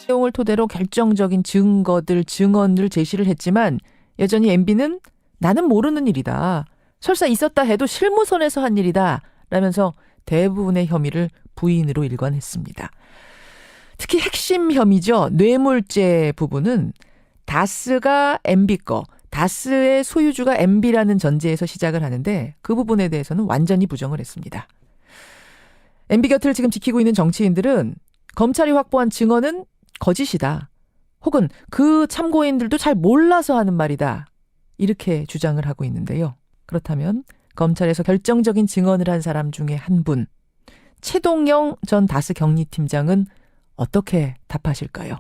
내용을 토대로 결정적인 증언을 제시를 했지만 여전히 MB는 나는 모르는 일이다. 설사 있었다 해도 실무선에서 한 일이다. 라면서 대부분의 혐의를 부인으로 일관했습니다. 특히 핵심 혐의죠. 뇌물죄 부분은 다스가 MB 거, 다스의 소유주가 MB라는 전제에서 시작을 하는데 그 부분에 대해서는 완전히 부정을 했습니다. MB 곁을 지금 지키고 있는 정치인들은 검찰이 확보한 증언은 거짓이다. 혹은 그 참고인들도 잘 몰라서 하는 말이다. 이렇게 주장을 하고 있는데요. 그렇다면 검찰에서 결정적인 증언을 한 사람 중에 한 분, 최동영 전 다스 경리팀장은 어떻게 답하실까요?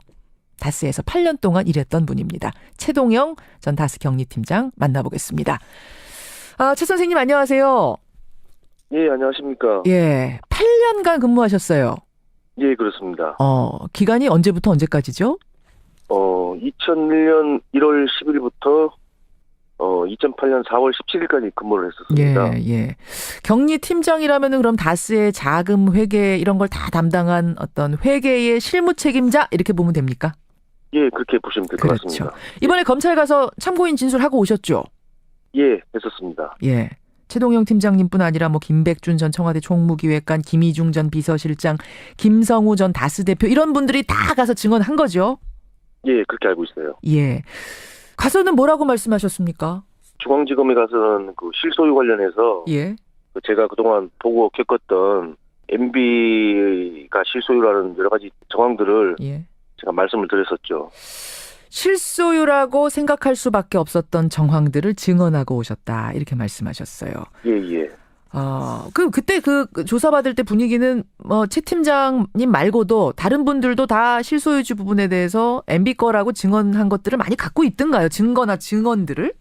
다스에서 8년 동안 일했던 분입니다. 최동영 전 다스 경리팀장 만나보겠습니다. 최 선생님 안녕하세요. 예, 안녕하십니까. 예, 8년간 근무하셨어요. 예, 그렇습니다. 기간이 언제부터 언제까지죠? 2001년 1월 10일부터 2008년 4월 17일까지 근무를 했었습니다. 예. 경리팀장이라면은 그럼 다스의 자금 회계 이런 걸 다 담당한 어떤 회계의 실무 책임자 이렇게 보면 됩니까? 예, 그렇게 보시면 될 것 같습니다. 이번에 검찰 가서 참고인 진술하고 오셨죠? 예, 했었습니다. 예. 최동영 팀장님뿐 아니라 김백준 전 청와대 총무기획관, 김희중 전 비서실장, 김성우 전 다스 대표 이런 분들이 다 가서 증언한 거죠? 예, 그렇게 알고 있어요. 예. 가서는 뭐라고 말씀하셨습니까? 중앙지검에 가서는 그 실소유 관련해서 예. 제가 그동안 보고 겪었던 MB가 실소유라는 여러 가지 정황들을 예. 제가 말씀을 드렸었죠. 실소유라고 생각할 수밖에 없었던 정황들을 증언하고 오셨다. 이렇게 말씀하셨어요. 예. 그때 조사받을 때 분위기는 최 팀장님 말고도 다른 분들도 다 실소유주 부분에 대해서 MB 거라고 증언한 것들을 많이 갖고 있던가요? 증거나 증언들을?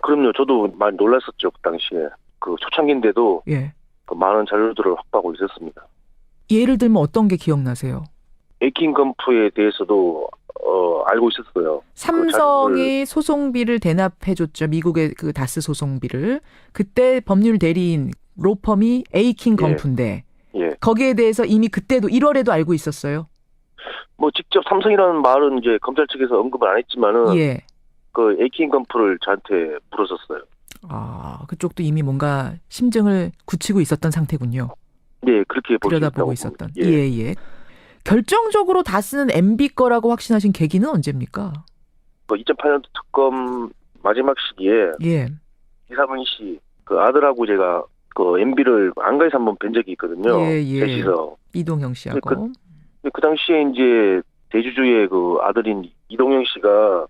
그럼요. 저도 많이 놀랐었죠. 그 당시에. 그 초창기인데도 예. 많은 자료들을 확보하고 있었습니다. 예를 들면 어떤 게 기억나세요? 에이킹 건프에 대해서도 알고 있었어요. 삼성이 소송비를 대납해줬죠. 미국의 그 다스 소송비를. 그때 법률 대리인 로펌이 에이킹 건프인데 예. 거기에 대해서 이미 그때도 1월에도 알고 있었어요. 직접 삼성이라는 말은 이제 검찰 측에서 언급을 안 했지만은 예. 그 에이킹 건프를 저한테 물었었어요. 그쪽도 이미 뭔가 심증을 굳히고 있었던 상태군요. 네, 그렇게 들여다보고 있었던. 예. 결정적으로 다스는 MB 거라고 확신하신 계기는 언제입니까? 2008년 특검 마지막 시기에 예. 이상은 씨 그 아들하고 제가 그 MB를 안가에서 한번 뵌 적이 있거든요. 셋이서. 이동형 씨하고. 그 당시에 이제 대주주의 그 아들인 이동형 씨가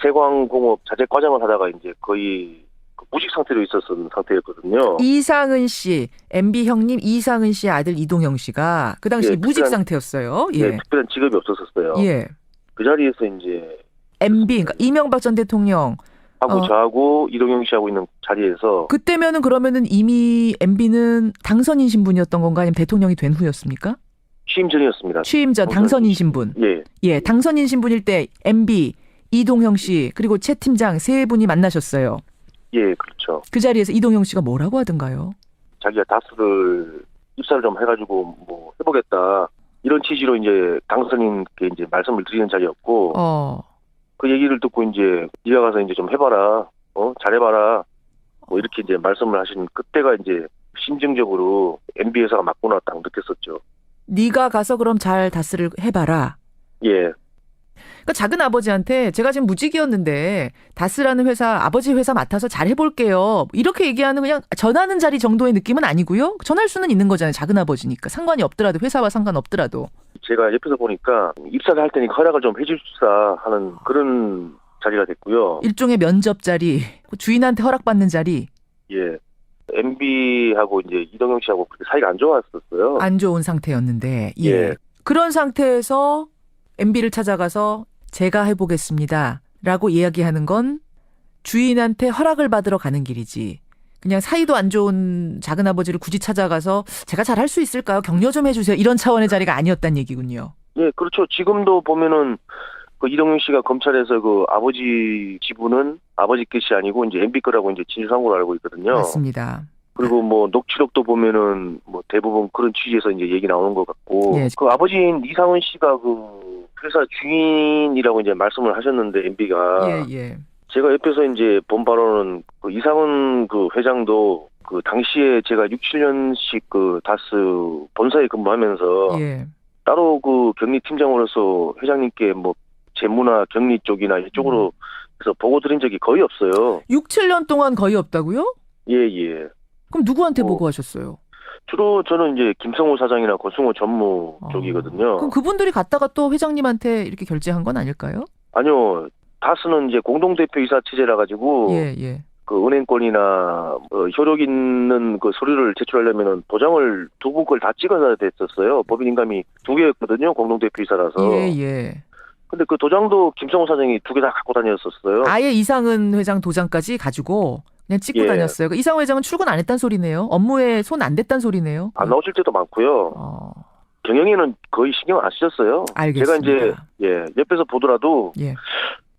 세광공업 자재 과장을 하다가 이제 거의 무직 상태로 있었던 상태였거든요. 이상은 씨, MB 형님 이상은 씨의 아들 이동형 씨가 그 당시 무직 상태였어요. 예. 특별한 직업이 없었어요. 예. 그 자리에서 이제 MB, 그러니까 이명박 전 대통령 하고 저하고 이동형 씨하고 있는 자리에서 그때면은 그러면은 이미 MB는 당선인 신분이었던 건가 아니면 대통령이 된 후였습니까? 취임 전이었습니다. 취임 전 당선인 신분. 예, 당선인 신분일 때 MB, 이동형 씨 그리고 최 팀장 세 분이 만나셨어요. 예, 그렇죠. 그 자리에서 이동형 씨가 뭐라고 하던가요? 자기가 다스를 입사를 좀 해가지고 해보겠다 이런 취지로 이제 당선인께 이제 말씀을 드리는 자리였고. 그 얘기를 듣고 이제 네가 가서 이제 좀 해봐라, 잘해봐라, 이렇게 이제 말씀을 하신 그때가 이제 심증적으로 MB 회사가 맞구나 딱 느꼈었죠. 네가 가서 그럼 잘 다스를 해봐라. 예. 그러니까 작은 아버지한테 제가 지금 무직이었는데 다스라는 회사 아버지 회사 맡아서 잘 해볼게요. 이렇게 얘기하는 그냥 전하는 자리 정도의 느낌은 아니고요. 전할 수는 있는 거잖아요. 작은 아버지니까 상관이 없더라도 회사와 상관없더라도. 제가 옆에서 보니까 입사를 할 테니까 허락을 좀 해주십사 하는 그런 자리가 됐고요. 일종의 면접 자리, 주인한테 허락받는 자리. 예. MB하고 이제 이동영 씨하고 그렇게 사이가 안 좋았었어요. 안 좋은 상태였는데. 예. 그런 상태에서 MB를 찾아가서 제가 해보겠습니다. 라고 이야기하는 건 주인한테 허락을 받으러 가는 길이지. 그냥 사이도 안 좋은 작은아버지를 굳이 찾아가서 제가 잘 할 수 있을까요? 격려 좀 해주세요. 이런 차원의 자리가 아니었단 얘기군요. 예, 그렇죠. 지금도 보면은 그 이동영 씨가 검찰에서 그 아버지 지분은 아버지 것이 아니고 이제 MB 거라고 이제 진술한 걸로 알고 있거든요. 맞습니다. 그리고 뭐 녹취록도 보면은 뭐 대부분 그런 취지에서 이제 얘기 나오는 것 같고 예. 그 아버지인 이상은 씨가 그 회사 주인이라고 이제 말씀을 하셨는데 MB가 예. 제가 옆에서 이제 본 바로는 그 이상은 그 회장도 그 당시에 제가 6, 7년씩 그 다스 본사에 근무하면서 예. 따로 그 격리 팀장으로서 회장님께 뭐 재무나 격리 쪽이나 이쪽으로 해서 보고 드린 적이 거의 없어요. 6, 7년 동안 거의 없다고요? 예. 그럼 누구한테 보고하셨어요? 주로 저는 이제 김성호 사장이나 고승호 전무 쪽이거든요. 그럼 그분들이 갔다가 또 회장님한테 이렇게 결제한 건 아닐까요? 아니요. 다스는 이제 공동대표이사 체제라 가지고 예. 그 은행권이나 효력 있는 그 서류를 제출하려면은 도장을 두 분 걸 다 찍어야 됐었어요. 법인 인감이 2개였거든요. 공동대표이사라서. 예. 근데 그 도장도 김성호 사장이 2개 다 갖고 다녔었어요. 아예 이상은 회장 도장까지 가지고 그냥 찍고 다녔어요. 이상은 회장은 출근 안 했단 소리네요. 업무에 손 안 댔단 소리네요. 안 나오실 때도 많고요. 경영에는 거의 신경 안 쓰셨어요. 알겠습니다. 제가 이제 옆에서 보더라도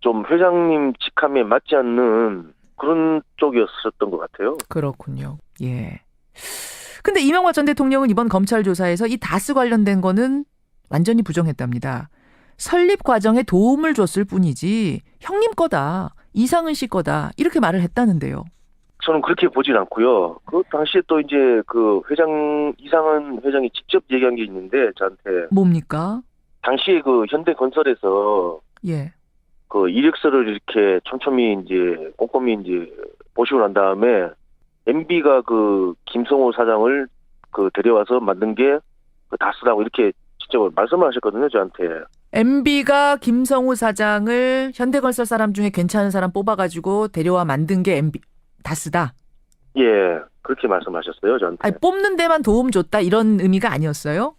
좀 회장님 직함에 맞지 않는 그런 쪽이었었던 것 같아요. 그렇군요. 예. 근데 이명박 전 대통령은 이번 검찰 조사에서 이 다스 관련된 거는 완전히 부정했답니다. 설립 과정에 도움을 줬을 뿐이지 형님 거다, 이상은 씨 거다 이렇게 말을 했다는데요. 저는 그렇게 보진 않고요. 그 당시에 또 이제 그 이상은 회장이 직접 얘기한 게 있는데 저한테 뭡니까? 당시에 그 현대건설에서 그 이력서를 이렇게 촘촘히 이제 꼼꼼히 이제 보시고 난 다음에 MB가 그 김성호 사장을 그 데려와서 만든 게 그 다스라고 이렇게 직접 말씀을 하셨거든요, 저한테. MB가 김성호 사장을 현대건설 사람 중에 괜찮은 사람 뽑아가지고 데려와 만든 게 다스다. 예, 그렇게 말씀하셨어요, 저한테. 아니, 뽑는 데만 도움 줬다 이런 의미가 아니었어요?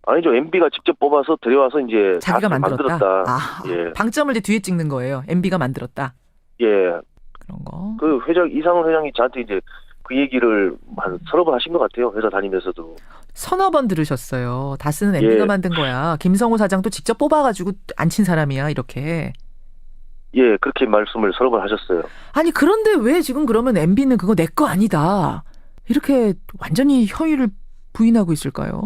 아니죠. MB가 직접 뽑아서 데려와서 이제 자기가 만들었다. 예. 방점을 이제 뒤에 찍는 거예요. MB가 만들었다. 예. 그런 거. 그 이상은 회장이 저한테 이제 그 얘기를 한 서너 번 하신 것 같아요. 회사 다니면서도. 서너 번 들으셨어요. 다스는 MB가 만든 거야. 김성호 사장도 직접 뽑아가지고 앉힌 사람이야. 이렇게. 예, 그렇게 말씀을 서너 번 하셨어요. 아니 그런데 왜 지금 그러면 MB는 그거 내 거 아니다. 이렇게 완전히 허위를 부인하고 있을까요?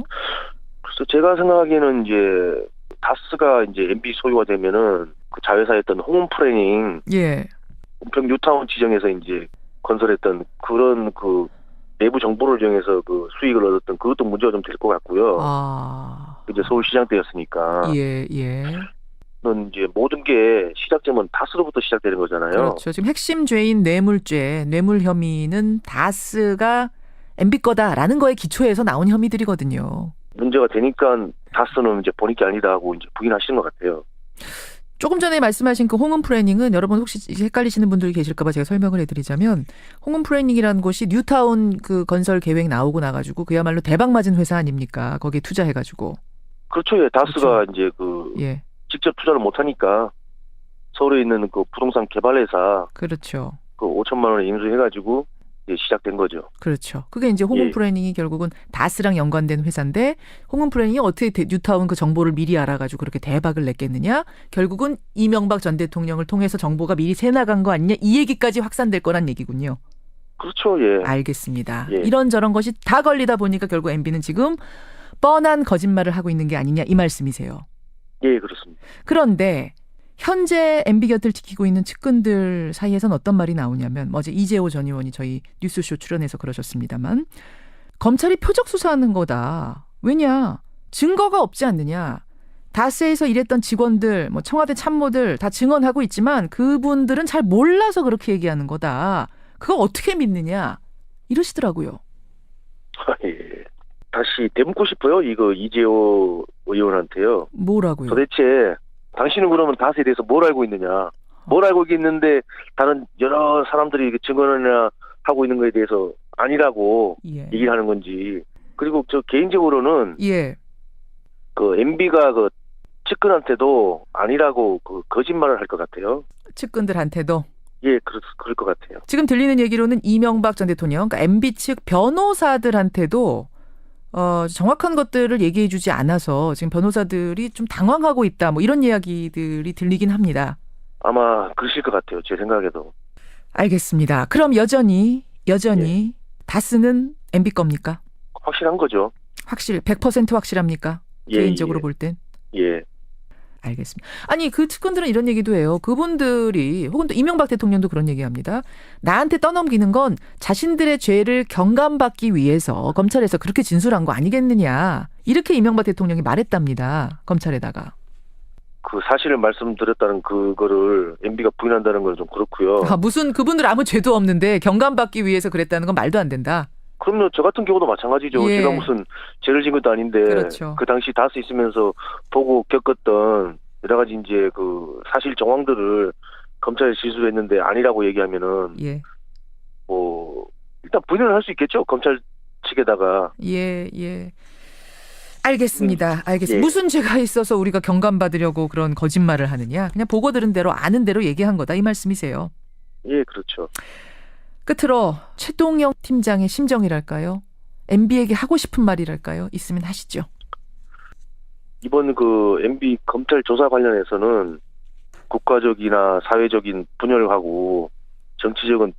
그래서 제가 생각하기에는 이제 다스가 이제 MB 소유가 되면은 그 자회사였던 홍은프레닝 은평 뉴타운 지정에서 이제 건설했던 그런 그 내부 정보를 이용해서 그 수익을 얻었던 그것도 문제가 좀 될 것 같고요. 이제 서울시장 때였으니까. 는 이제 모든 게 시작점은 다스로부터 시작되는 거잖아요. 그렇죠. 지금 핵심 죄인 뇌물죄, 뇌물 혐의는 다스가 MB 거다라는 거에 기초해서 나온 혐의들이거든요. 문제가 되니까 다스는 이제 본인 게 아니다 하고 이제 부인하시는 것 같아요. 조금 전에 말씀하신 그 홍은프레닝은 여러분 혹시 헷갈리시는 분들이 계실까 봐 제가 설명을 해드리자면 홍은프레닝이라는 곳이 뉴타운 그 건설 계획 나오고 나가지고 그야말로 대박 맞은 회사 아닙니까? 거기에 투자해가지고. 그렇죠. 예. 다스가 이제 직접 투자를 못하니까 서울에 있는 그 부동산 개발회사 그렇죠. 그 5천만 원에 인수해가지고 이제 시작된 거죠. 그렇죠. 그게 이제 홍은프레닝이 결국은 다스랑 연관된 회사인데 홍은프레닝이 어떻게 뉴타운 그 정보를 미리 알아가지고 그렇게 대박을 냈겠느냐? 결국은 이명박 전 대통령을 통해서 정보가 미리 새나간 거 아니냐? 이 얘기까지 확산될 거란 얘기군요. 그렇죠. 예. 알겠습니다. 이런저런 것이 다 걸리다 보니까 결국 MB는 지금 뻔한 거짓말을 하고 있는 게 아니냐 이 말씀이세요. 예, 그렇습니다. 그런데 현재 MB 곁을 지키고 있는 측근들 사이에선 어떤 말이 나오냐면 어제 이재호 전 의원이 저희 뉴스쇼 출연해서 그러셨습니다만 검찰이 표적 수사하는 거다. 왜냐? 증거가 없지 않느냐. 다스에서 일했던 직원들, 뭐 청와대 참모들 다 증언하고 있지만 그분들은 잘 몰라서 그렇게 얘기하는 거다. 그거 어떻게 믿느냐. 이러시더라고요. 예. 다시 되묻고 싶어요. 이거 이재호 의원한테요. 뭐라고요? 도대체 당신은 그러면 다스에 대해서 뭘 알고 있느냐. 뭘 알고 있는데 다른 여러 사람들이 증언이나 하고 있는 거에 대해서 아니라고 얘기를 하는 건지. 그리고 저 개인적으로는 그 MB가 그 측근한테도 아니라고 그 거짓말을 할 것 같아요. 측근들한테도? 예, 그럴 것 같아요. 지금 들리는 얘기로는 이명박 전 대통령, 그러니까 MB 측 변호사들한테도 정확한 것들을 얘기해 주지 않아서 지금 변호사들이 좀 당황하고 있다. 뭐 이런 이야기들이 들리긴 합니다. 아마 그러실 것 같아요. 제 생각에도. 알겠습니다. 그럼 여전히 다스는 MB 겁니까? 확실한 거죠. 100% 확실합니까? 예, 개인적으로 예. 볼 땐. 예. 알겠습니다. 아니 그 측근들은 이런 얘기도 해요. 그분들이 혹은 또 이명박 대통령도 그런 얘기합니다. 나한테 떠넘기는 건 자신들의 죄를 경감받기 위해서 검찰에서 그렇게 진술한 거 아니겠느냐. 이렇게 이명박 대통령이 말했답니다. 검찰에다가. 그 사실을 말씀드렸다는 그거를 MB가 부인한다는 건 좀 그렇고요. 무슨 그분들 아무 죄도 없는데 경감받기 위해서 그랬다는 건 말도 안 된다. 그럼요. 저 같은 경우도 마찬가지죠. 예. 제가 무슨 죄를 지은 것도 아닌데 그렇죠. 그 당시 다스 있으면서 보고 겪었던 여러 가지 이제 그 사실 정황들을 검찰에 진술을 했는데 아니라고 얘기하면은 예. 뭐 일단 부인을 할 수 있겠죠. 검찰 측에다가. 예. 알겠습니다. 예. 무슨 죄가 있어서 우리가 경감받으려고 그런 거짓말을 하느냐. 그냥 보고 들은 대로 아는 대로 얘기한 거다. 이 말씀이세요. 예, 그렇죠. 끝으로 최동영 팀장의 심정이랄까요? MB에게 하고 싶은 말이랄까요? 있으면 하시죠. 이번 그 MB 검찰 조사 관련해서는 국가적이나 사회적인 분열하고 정치적인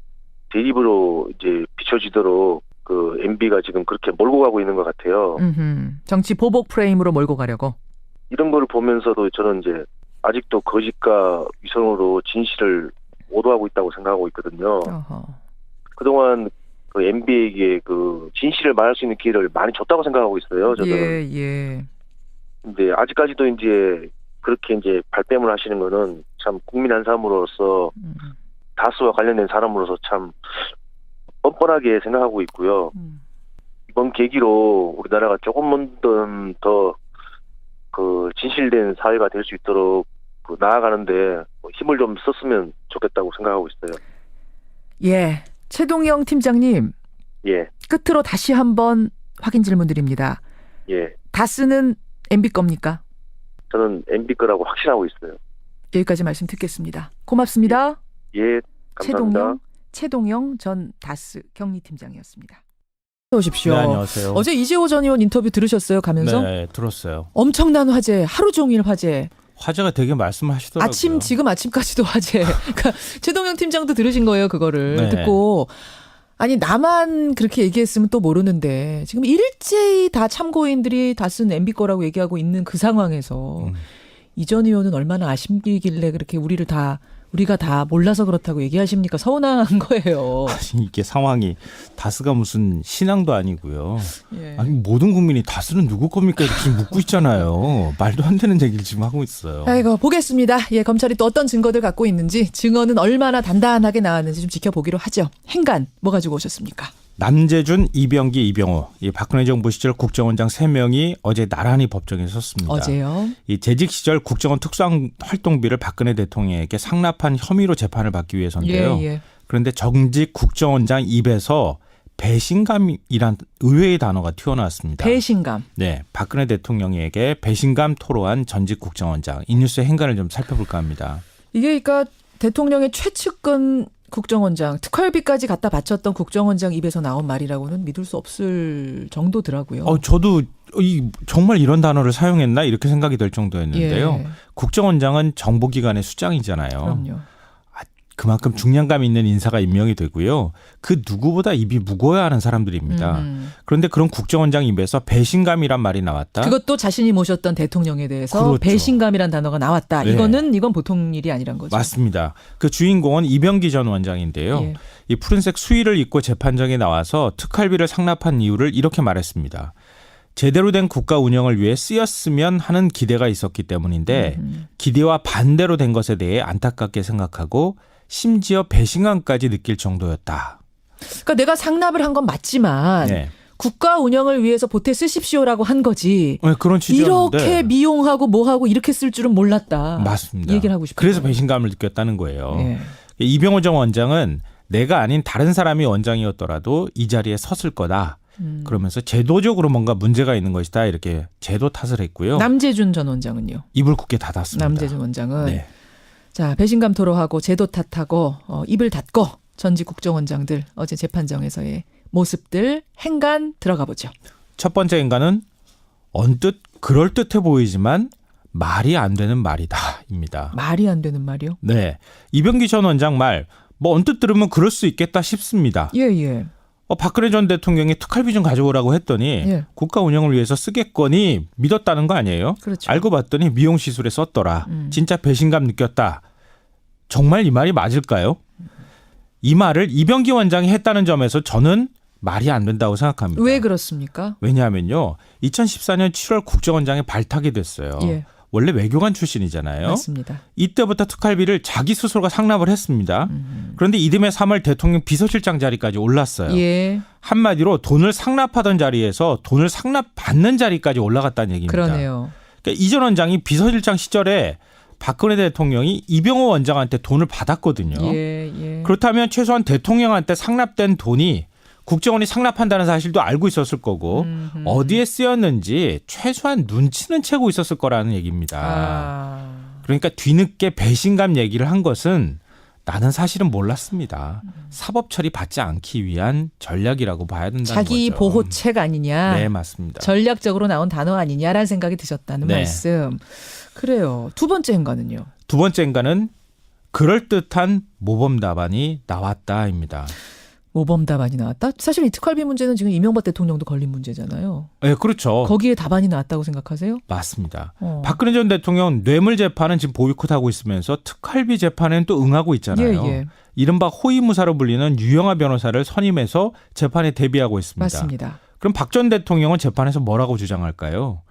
대립으로 이제 비춰지도록 그 MB가 지금 그렇게 몰고 가고 있는 것 같아요. 정치 보복 프레임으로 몰고 가려고. 이런 걸 보면서도 저는 이제 아직도 거짓과 위선으로 진실을 오도하고 있다고 생각하고 있거든요. 어허. 그동안 그 MB에게 그 진실을 말할 수 있는 기회를 많이 줬다고 생각하고 있어요. 저는. 예. 근데 아직까지도 이제 그렇게 이제 발뺌을 하시는 거는 참 국민 한 사람으로서 다스와 관련된 사람으로서 참 뻔뻔하게 생각하고 있고요. 이번 계기로 우리나라가 조금만 더 그 진실된 사회가 될 수 있도록 그 나아가는데 힘을 좀 썼으면 좋겠다고 생각하고 있어요. 예. 최동영 팀장님. 예. 끝으로 다시 한번 확인 질문 드립니다. 예. 다스는 MB 겁니까? 저는 MB 거라고 확신하고 있어요. 여기까지 말씀 듣겠습니다. 고맙습니다. 예. 감사합니다. 최동영 전 다스 경리팀장이었습니다. 오십시오. 네, 안녕하세요. 어제 이재호 전 의원 인터뷰 들으셨어요? 가면서? 네, 들었어요. 엄청난 화제, 하루 종일 화제. 화제가 되게 말씀하시더라고요. 지금 아침까지도 화제. 그러니까 최동영 팀장도 들으신 거예요, 그거를. 네. 듣고. 아니 나만 그렇게 얘기했으면 또 모르는데 지금 일제히 다 참고인들이 다 쓴 MB 거라고 얘기하고 있는 그 상황에서 이 전 의원은 얼마나 아쉽길래 그렇게 우리가 다 몰라서 그렇다고 얘기하십니까? 서운한 거예요. 아니, 이게 상황이 다스가 무슨 신앙도 아니고요. 예. 아니 모든 국민이 다스는 누구 겁니까? 이렇게 지금 묻고 있잖아요. 말도 안 되는 얘기를 지금 하고 있어요. 아이고 보겠습니다. 예, 검찰이 또 어떤 증거들 갖고 있는지 증언은 얼마나 단단하게 나왔는지 좀 지켜보기로 하죠. 행간 뭐 가지고 오셨습니까? 남재준, 이병기, 이병호, 이 박근혜 정부 시절 국정원장 3명이 어제 나란히 법정에 섰습니다. 어제요. 이 재직 시절 국정원 특수활동비를 박근혜 대통령에게 상납한 혐의로 재판을 받기 위해서인데요. 예. 그런데 정직 국정원장 입에서 배신감이란 의외의 단어가 튀어나왔습니다. 배신감. 네, 박근혜 대통령에게 배신감 토로한 전직 국정원장. 이 뉴스의 행간을 좀 살펴볼까 합니다. 이게 그러니까 대통령의 최측근 국정원장, 특활비까지 갖다 바쳤던 국정원장 입에서 나온 말이라고는 믿을 수 없을 정도더라고요. 저도 정말 이런 단어를 사용했나 이렇게 생각이 될 정도였는데요. 예. 국정원장은 정보기관의 수장이잖아요. 그럼요. 그만큼 중량감 있는 인사가 임명이 되고요. 그 누구보다 입이 무거워야 하는 사람들입니다. 그런데 그런 국정원장 입에서 배신감이란 말이 나왔다. 그것도 자신이 모셨던 대통령에 대해서 그렇죠. 배신감이란 단어가 나왔다. 네. 이건 보통 일이 아니란 거죠. 맞습니다. 그 주인공은 이병기 전 원장인데요. 예. 이 푸른색 수의를 입고 재판정에 나와서 특활비를 상납한 이유를 이렇게 말했습니다. 제대로 된 국가 운영을 위해 쓰였으면 하는 기대가 있었기 때문인데 기대와 반대로 된 것에 대해 안타깝게 생각하고 심지어 배신감까지 느낄 정도였다. 그러니까 내가 상납을 한 건 맞지만 네. 국가 운영을 위해서 보태 쓰십시오라고 한 거지. 네, 그런 취지였는데 이렇게 미용하고 뭐하고 이렇게 쓸 줄은 몰랐다. 맞습니다. 이 얘기를 하고 싶어요. 그래서 배신감을 느꼈다는 거예요. 예. 이병호 전 원장은 내가 아닌 다른 사람이 원장이었더라도 이 자리에 섰을 거다. 그러면서 제도적으로 뭔가 문제가 있는 것이다. 이렇게 제도 탓을 했고요. 남재준 전 원장은요? 입을 굳게 닫았습니다. 남재준 원장은 네. 자 배신감 토로하고 제도 탓하고 입을 닫고 전직 국정원장들 어제 재판정에서의 모습들 행간 들어가 보죠. 첫 번째 행간은 언뜻 그럴듯해 보이지만 말이 안 되는 말이다입니다. 말이 안 되는 말이요? 네, 이병기 전 원장 말 뭐 언뜻 들으면 그럴 수 있겠다 싶습니다. 예. 박근혜 전 대통령이 특활비 좀 가져오라고 했더니 예. 국가 운영을 위해서 쓰겠거니 믿었다는 거 아니에요? 그렇죠. 알고 봤더니 미용시술에 썼더라. 진짜 배신감 느꼈다. 정말 이 말이 맞을까요? 이 말을 이병기 원장이 했다는 점에서 저는 말이 안 된다고 생각합니다. 왜 그렇습니까? 왜냐하면요. 2014년 7월 국정원장에 발탁이 됐어요. 예. 원래 외교관 출신이잖아요. 맞습니다. 이때부터 특활비를 자기 스스로가 상납을 했습니다. 그런데 이듬해 3월 대통령 비서실장 자리까지 올랐어요. 예. 한마디로 돈을 상납하던 자리에서 돈을 상납받는 자리까지 올라갔다는 얘기입니다. 그러네요. 그러니까 이전 원장이 비서실장 시절에 박근혜 대통령이 이병호 원장한테 돈을 받았거든요. 예. 그렇다면 최소한 대통령한테 상납된 돈이 국정원이 상납한다는 사실도 알고 있었을 거고 어디에 쓰였는지 최소한 눈치는 채고 있었을 거라는 얘기입니다. 그러니까 뒤늦게 배신감 얘기를 한 것은 나는 사실은 몰랐습니다. 사법 처리 받지 않기 위한 전략이라고 봐야 된다는 자기 거죠. 보호책 아니냐. 네, 맞습니다. 전략적으로 나온 단어 아니냐라는 생각이 드셨다는 네. 말씀. 그래요. 두 번째 행간은요. 두 번째 인간은 그럴듯한 모범 답안이 나왔다입니다. 모범 답안이 나왔다? 사실 이 특활비 문제는 지금 이명박 대통령도 걸린 문제잖아요. 네, 그렇죠. 거기에 답안이 나왔다고 생각하세요? 맞습니다. 박근혜 전 대통령 뇌물 재판은 지금 보이콧하고 있으면서 특활비 재판에는 또 응하고 있잖아요. 예. 이른바 호위무사로 불리는 유영하 변호사를 선임해서 재판에 대비하고 있습니다. 맞습니다. 그럼 박 전 대통령은 재판에서 뭐라고 주장할까요?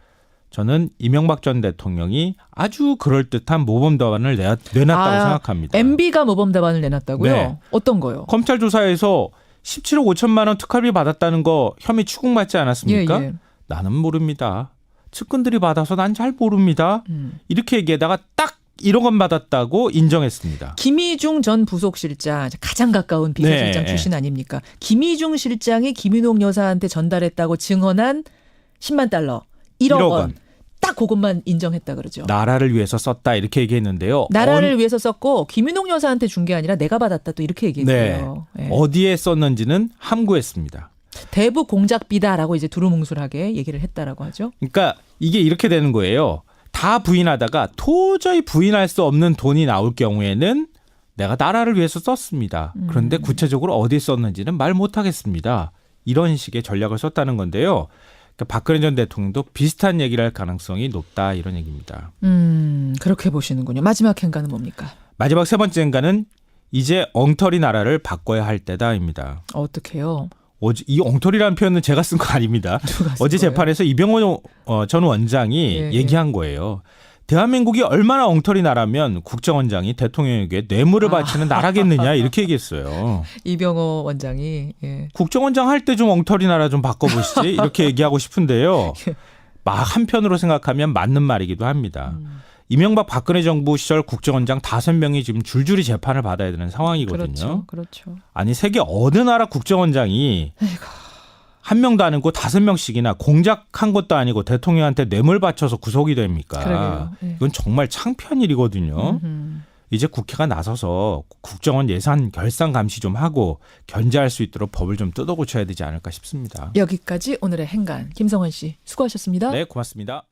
저는 이명박 전 대통령이 아주 그럴듯한 모범 답안을 내놨다고 생각합니다. MB가 모범 답안을 내놨다고요? 네. 어떤 거요? 검찰 조사에서 17억 5천만 원 특활비 받았다는 거 혐의 추궁받지 않았습니까? 예. 나는 모릅니다. 측근들이 받아서 난 잘 모릅니다. 이렇게 얘기하다가 딱 1억 원 받았다고 인정했습니다. 김희중 전 부속실장, 가장 가까운 비서실장 네. 출신 아닙니까? 김희중 실장이 김윤옥 여사한테 전달했다고 증언한 10만 달러, 1억 원. 딱 그것만 인정했다 그러죠. 나라를 위해서 썼다 이렇게 얘기했는데요. 나라를 위해서 썼고 김윤옥 여사한테 준 게 아니라 내가 받았다 또 이렇게 얘기했어요. 네. 어디에 썼는지는 함구했습니다. 대북 공작비다라고 이제 두루뭉술하게 얘기를 했다라고 하죠. 그러니까 이게 이렇게 되는 거예요. 다 부인하다가 도저히 부인할 수 없는 돈이 나올 경우에는 내가 나라를 위해서 썼습니다. 그런데 구체적으로 어디에 썼는지는 말 못하겠습니다. 이런 식의 전략을 썼다는 건데요. 그러니까 박근혜 전 대통령도 비슷한 얘기를 할 가능성이 높다 이런 얘기입니다. 그렇게 보시는군요. 마지막 행간은 뭡니까? 마지막 세 번째 행간은 이제 엉터리 나라를 바꿔야 할 때다입니다. 어떻게요? 이 엉터리라는 표현은 제가 쓴 거 아닙니다. 어제 재판에서 이병호 전 원장이 얘기한 거예요. 대한민국이 얼마나 엉터리 나라면 국정원장이 대통령에게 뇌물을 바치는 나라겠느냐 이렇게 얘기했어요. 이병호 원장이. 예. 국정원장 할 때 좀 엉터리 나라 좀 바꿔보시지 이렇게 얘기하고 싶은데요. 막 한편으로 생각하면 맞는 말이기도 합니다. 이명박 박근혜 정부 시절 국정원장 5명이 지금 줄줄이 재판을 받아야 되는 상황이거든요. 그렇죠. 아니 세계 어느 나라 국정원장이 한 명도 안 하고 5명씩이나 공작한 것도 아니고 대통령한테 뇌물 바쳐서 구속이 됩니까? 그러게요. 네. 이건 정말 창피한 일이거든요. 이제 국회가 나서서 국정원 예산 결산 감시 좀 하고 견제할 수 있도록 법을 좀 뜯어 고쳐야 되지 않을까 싶습니다. 여기까지 오늘의 행간. 김성환 씨 수고하셨습니다. 네, 고맙습니다.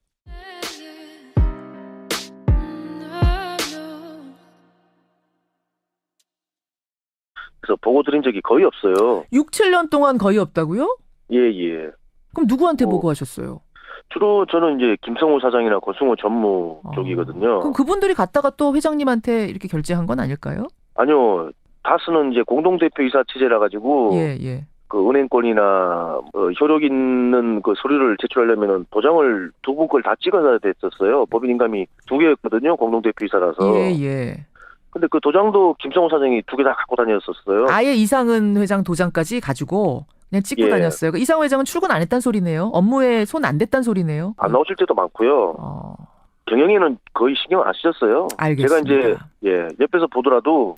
그래서 보고 드린 적이 거의 없어요. 6, 7년 동안 거의 없다고요? 예. 그럼 누구한테 보고하셨어요? 주로 저는 이제 김성호 사장이나 고승호 전무 쪽이거든요. 그럼 그분들이 갔다가 또 회장님한테 이렇게 결제한 건 아닐까요? 아니요. 다스는 이제 공동대표이사 체제라 가지고 예. 그 은행권이나 효력 있는 그 서류를 제출하려면은 도장을 두 분 걸 다 찍어야 됐었어요. 법인 인감이 2개였거든요. 공동대표이사라서. 예. 근데 그 도장도 김성호 사장이 2개 다 갖고 다녔었어요. 아예 이상은 회장 도장까지 가지고 그냥 찍고 다녔어요. 그 이상은 회장은 출근 안 했단 소리네요. 업무에 손 안 댔단 소리네요. 안 나오실 때도 많고요. 경영에는 거의 신경 안 쓰셨어요. 알겠습니다. 제가 이제 옆에서 보더라도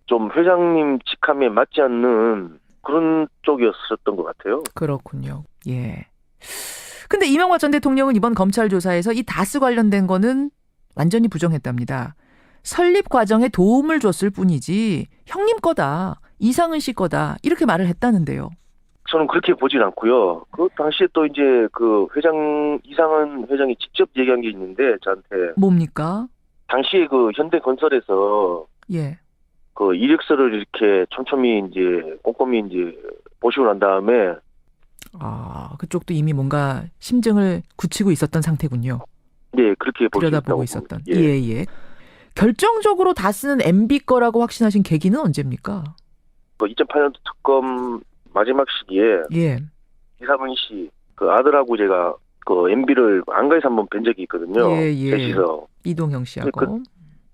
좀 회장님 직함에 맞지 않는 그런 쪽이었었던 것 같아요. 그렇군요. 예. 근데 이명박 전 대통령은 이번 검찰 조사에서 이 다스 관련된 거는 완전히 부정했답니다. 설립 과정에 도움을 줬을 뿐이지 형님 거다, 이상은 씨 거다 이렇게 말을 했다는데요. 저는 그렇게 보진 않고요. 그 당시에 또 이제 그 이상은 회장이 직접 얘기한 게 있는데 저한테 뭡니까? 당시에 그 현대건설에서 그 이력서를 이렇게 촘촘히 이제 꼼꼼히 이제 보시고 난 다음에 그쪽도 이미 뭔가 심증을 굳히고 있었던 상태군요. 네, 그렇게 볼 수 들여다보고 있다고 있었던. 봅니다. 예. 결정적으로 다스는 MB 거라고 확신하신 계기는 언제입니까? 2008년도 특검 마지막 시기에 예. 이사문 씨 그 아들하고 제가 그 MB를 안가에서 한번 뵌 적이 있거든요. 예. 셋이서. 이동형 씨하고.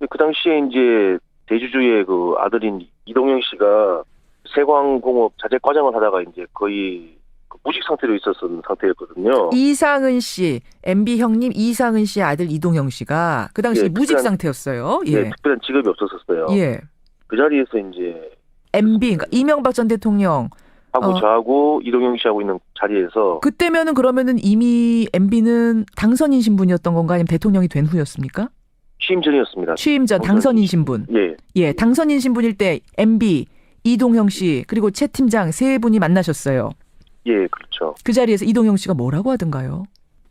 그 당시에 이제 대주주의 그 아들인 이동영 씨가 세광공업 자재 과장을 하다가 이제 거의 무직 상태로 있었던 상태였거든요. 이상은 씨, MB 형님 이상은 씨의 아들 이동형 씨가 그 당시 무직 상태였어요. 예. 특별한 직업이 없었어요. 예. 그 자리에서 이제 MB, 그러니까 이명박 전 대통령 하고 저하고 이동영 씨하고 있는 자리에서 그때면은 그러면은 이미 MB는 당선인 신분이었던 건가 아니면 대통령이 된 후였습니까? 취임 전이었습니다. 취임 전 당선인 신분. 예. 당선인 신분일 때 MB, 이동형 씨 그리고 최 팀장 세 분이 만나셨어요. 예, 그렇죠. 그 자리에서 이동형 씨가 뭐라고 하던가요?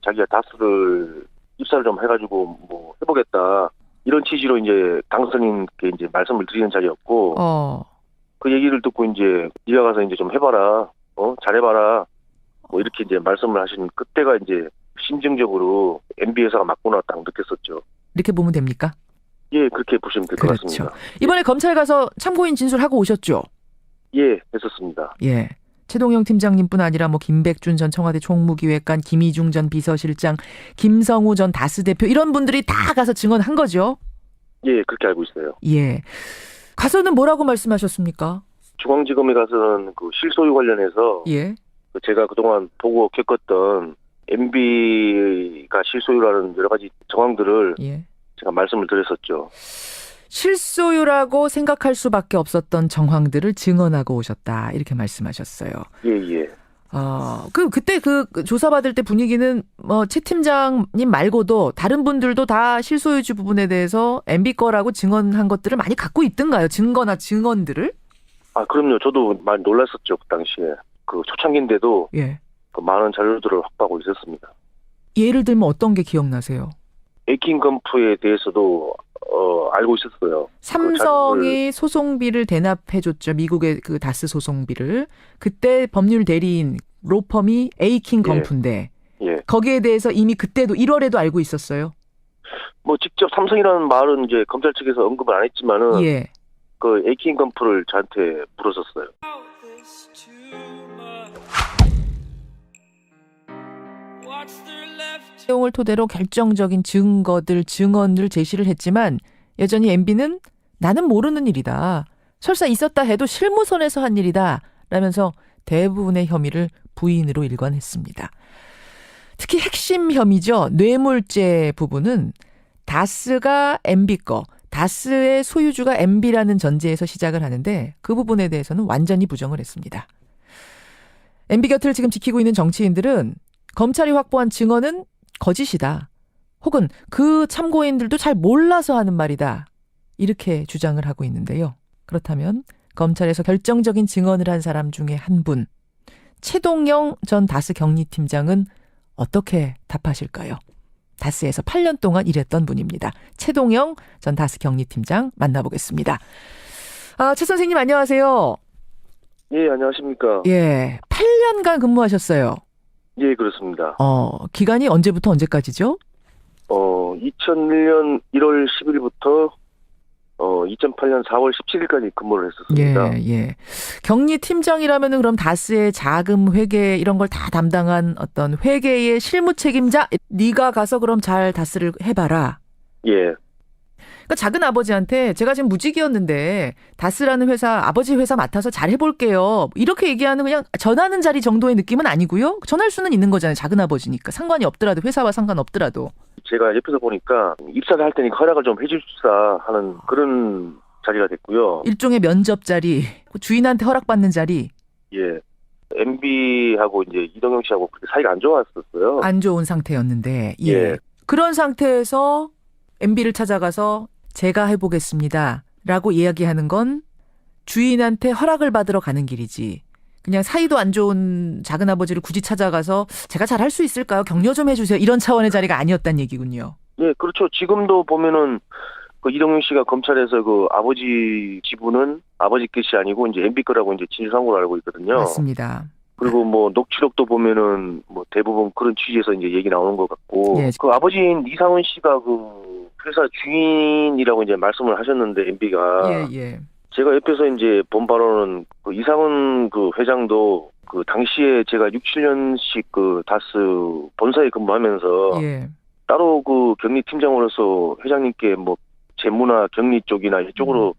자기가 다스를 입사를 좀 해가지고 뭐 해보겠다 이런 취지로 이제 당선인께 이제 말씀을 드리는 자리였고 그 얘기를 듣고 이제 네가 가서 이제 좀 해봐라, 잘해봐라 뭐 이렇게 이제 말씀을 하신 그때가 이제 심정적으로 MB 회사가 맞구나 딱 느꼈었죠. 이렇게 보면 됩니까? 예, 그렇게 보시면 될 것 같습니다. 이번에 검찰 가서 참고인 진술하고 오셨죠? 예, 했었습니다. 예. 최동영 팀장님뿐 아니라 뭐 김백준 전 청와대 총무기획관, 김희중 전 비서실장, 김성우 전 다스 대표 이런 분들이 다 가서 증언한 거죠? 예, 그렇게 알고 있어요. 예. 가서는 뭐라고 말씀하셨습니까? 중앙지검에 가서는 그 실소유 관련해서 제가 그동안 보고 겪었던 MB가 실소유라는 여러 가지 정황들을 제가 말씀을 드렸었죠. 실소유라고 생각할 수밖에 없었던 정황들을 증언하고 오셨다 이렇게 말씀하셨어요. 예. 그때 그 조사받을 때 분위기는 뭐 최 팀장님 말고도 다른 분들도 다 실소유주 부분에 대해서 MB 거라고 증언한 것들을 많이 갖고 있던가요? 증거나 증언들을? 그럼요. 저도 많이 놀랐었죠. 그 당시에. 그 초창기인데도 그 많은 자료들을 확보하고 있었습니다. 예를 들면 어떤 게 기억나세요? 에이킹 건프에 대해서도 알고 있었어요. 삼성이 그 소송비를 대납해줬죠. 미국의 그 다스 소송비를. 그때 법률 대리인 로펌이 에이킹 건프인데 거기에 대해서 이미 그때도 1월에도 알고 있었어요. 뭐 직접 삼성이라는 말은 이제 검찰 측에서 언급을 안 했지만은 그 에이킹 건프를 저한테 물었었어요. 내용을 토대로 결정적인 증언을 제시를 했지만 여전히 MB는 나는 모르는 일이다. 설사 있었다 해도 실무선에서 한 일이다. 라면서 대부분의 혐의를 부인으로 일관했습니다. 특히 핵심 혐의죠. 뇌물죄 부분은 다스가 MB 거, 다스의 소유주가 MB라는 전제에서 시작을 하는데 그 부분에 대해서는 완전히 부정을 했습니다. MB 곁을 지금 지키고 있는 정치인들은 검찰이 확보한 증언은 거짓이다. 혹은 그 참고인들도 잘 몰라서 하는 말이다. 이렇게 주장을 하고 있는데요. 그렇다면 검찰에서 결정적인 증언을 한 사람 중에 한 분, 최동영 전 다스 경리팀장은 어떻게 답하실까요? 다스에서 8년 동안 일했던 분입니다. 최동영 전 다스 경리팀장 만나보겠습니다. 최 선생님 안녕하세요. 예, 안녕하십니까. 예, 8년간 근무하셨어요. 예, 그렇습니다. 기간이 언제부터 언제까지죠? 2001년 1월 10일부터 2008년 4월 17일까지 근무를 했었습니다. 예. 경리 팀장이라면은 그럼 다스의 자금 회계 이런 걸 다 담당한 어떤 회계의 실무 책임자, 네가 가서 그럼 잘 다스를 해봐라. 예. 그러니까 작은 아버지한테 제가 지금 무직이었는데 다스라는 회사 아버지 회사 맡아서 잘 해볼게요. 이렇게 얘기하는 그냥 전하는 자리 정도의 느낌은 아니고요. 전할 수는 있는 거잖아요. 작은 아버지니까 상관이 없더라도 회사와 상관없더라도. 제가 옆에서 보니까 입사를 할 테니까 허락을 좀 해주십사 하는 그런 자리가 됐고요. 일종의 면접 자리, 주인한테 허락받는 자리. 예. MB하고 이제 이동영 씨하고 그렇게 사이가 안 좋았었어요. 안 좋은 상태였는데. 예. 그런 상태에서 MB를 찾아가서 제가 해보겠습니다. 라고 이야기하는 건 주인한테 허락을 받으러 가는 길이지. 그냥 사이도 안 좋은 작은아버지를 굳이 찾아가서 제가 잘 할 수 있을까요? 격려 좀 해주세요. 이런 차원의 자리가 아니었단 얘기군요. 예, 그렇죠. 지금도 보면은 그 이동영 씨가 검찰에서 그 아버지 지분은 아버지 것이 아니고 이제 MB 거라고 이제 진술한 걸로 알고 있거든요. 맞습니다. 그리고 뭐 녹취록도 보면은 뭐 대부분 그런 취지에서 이제 얘기 나오는 것 같고 예. 그 아버지인 이상은 씨가 그 회사 주인이라고 이제 말씀을 하셨는데 MB가 예. 제가 옆에서 이제 본 바로는 그 이상은 그 회장도 그 당시에 제가 6, 7년씩 그 다스 본사에 근무하면서 예. 따로 그 격리 팀장으로서 회장님께 뭐 재무나 격리 쪽이나 이쪽으로